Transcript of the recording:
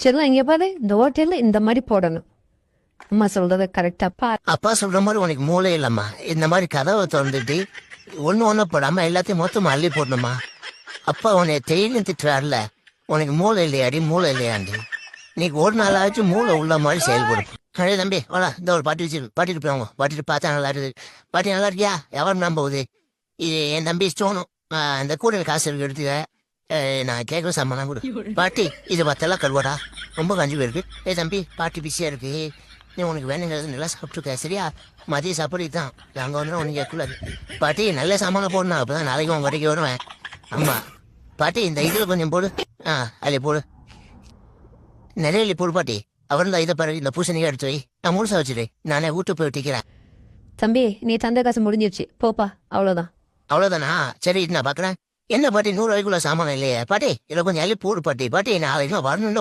செல்லம் இங்க பாரு, இந்த ஹோட்டல்ல இந்த மாதிரி போடணும். அம்மா சொல்றது கரெக்டா பாரு. அப்பா சொல்ற மாதிரி உனக்கு மூளை இல்லம்மா. இந்த மாதிரி கதவை திறந்துட்டு ஒண்ணு போடாம எல்லாத்தையும் மொத்தமா அள்ளி போடணுமா? அப்பா உன்னை டெய்லியும் திட்டுறாருல, உனக்கு மூளை இல்லையாடி, மூளை இல்லையாண்டி. இன்னைக்கு ஒரு நாளாச்சும் மூளை உள்ள மாதிரி செயல்படும். அடே தம்பி வாடா, இந்த ஒரு பாட்டி வச்சு பாட்டிட்டு போவாங்க. பாட்டிட்டு பார்த்தா நல்லா இருக்குது. பாட்டி நல்லா இருக்கியா? எவரும் நம்புவது? இது என் தம்பி ஸ்டோனும். இந்த கூடையில் காசு இருக்கு, எடுத்துக்க. நான் கேட்குற சம்பளம் கொடு. பாட்டி இது பத்தெல்லாம் கருவாடா, ரொம்ப கஞ்சி போயிருக்கு. தம்பி பாட்டி பிஸியாக இருக்கு, நீ உனக்கு வேணுங்கிறது நல்லா சாப்பிட்டுருக்க சரியா? மதிய சாப்பாடு தான், அங்கே வந்து உனக்கு கேட்கக்கூடாது. பாட்டி நல்ல சாமான் போடணும், அப்போ தான் நாளைக்கு உன் வரைக்கும் வருவேன். ஆமாம் பாட்டி, இந்த இதில் கொஞ்சம் போடு. அதில் போடு, நிறைய போடு பாட்டி. அவன் தான் இதை பாரு, இந்த பூசணிக்காய் எடுத்து வை, நான் முழுசா வச்சுடு, நானே வீட்டு போய் ஒட்டிக்கிறேன். தம்பி நீ தந்த காசு முடிஞ்சிருச்சு, போப்பா. அவ்வளவுதான். அவ்வளோதானா? சரி நான் பார்க்குறேன். என்ன பாட்டி 100 ரூபாய்க்குள்ள சாமான் இல்லையே பாட்டி, இதில் கொஞ்சம் அள்ளி போடு பாட்டி. பாட்டி நாளைக்கு வரணும்.